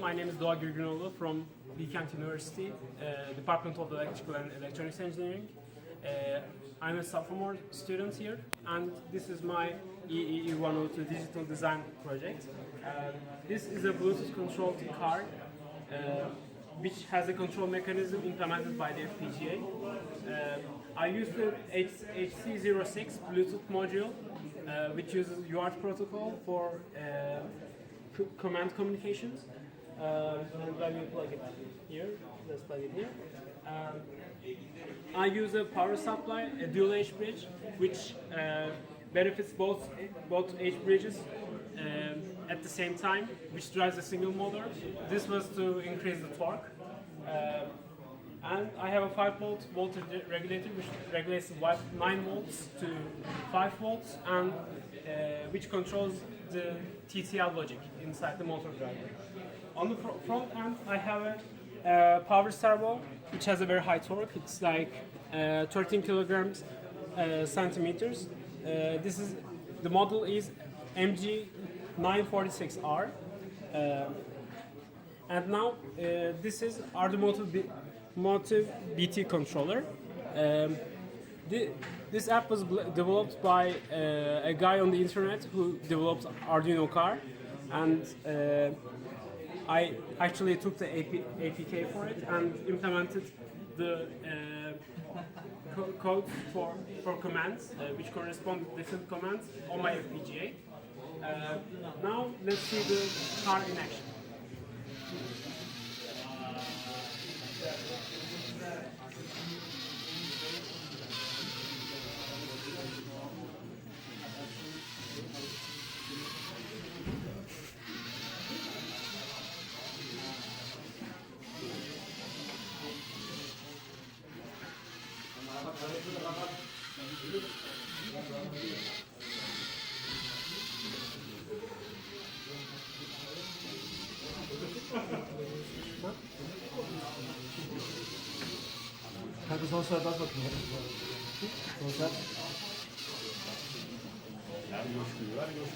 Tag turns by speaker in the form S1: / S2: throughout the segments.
S1: My name is Doğa Gürgünoğlu from Bilkent University, Department of Electrical and Electronics Engineering. I'm a sophomore student here, and this is my EEE-102 digital design project. This is a Bluetooth-controlled car, which has a control mechanism implemented by the FPGA. I used the HC06 Bluetooth module, which uses UART protocol for command communications. And when you plug it here, let's plug it here. I use a power supply, a dual H bridge, which benefits both H bridges at the same time, which drives a single motor. This was to increase the torque. And I have a 5-volt voltage regulator, which regulates 9 volts to 5 volts, and which controls the TTL logic inside the motor driver. On the front end, I have a power servo, which has a very high torque. It's like 13 kilograms centimeters. The model is MG946R. And now this is Automotive BT controller. This app was developed by a guy on the internet who developed Arduino car, and I actually took the APK for it and implemented the code for commands, which correspond to different commands on my FPGA. Now let's see the car in action.
S2: Kanka son sıra bas bakayım. Son sıra.
S3: Ver coşkuyu, ver coşkuyu.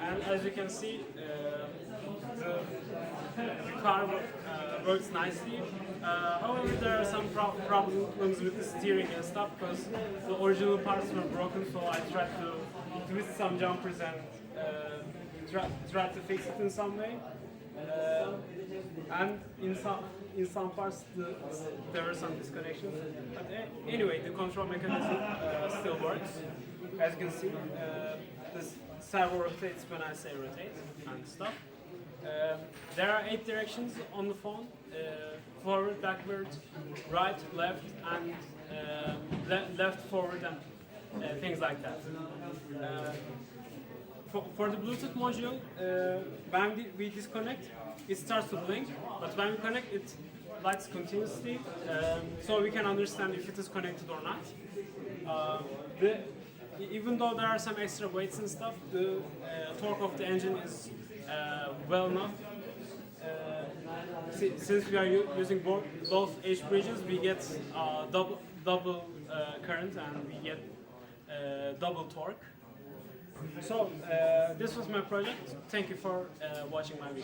S1: And as you can see, the car works nicely. However, there are some problems with the steering and stuff because the original parts were broken. So I tried to twist some jumpers and try to fix it in some way. And in some parts there were some disconnections. But anyway, the control mechanism still works. As you can see, this servo rotates when I say rotate and stuff. There are 8 directions on the phone: forward, backward, right, left, and left, forward, and things like that. For the Bluetooth module, when we disconnect, it starts to blink, but when we connect, it lights continuously, so we can understand if it is connected or not. Even though there are some extra weights and stuff, the torque of the engine is well enough. Since we are using both H bridges, we get double current, and we get double torque. So this was my project. Thank you for watching my video.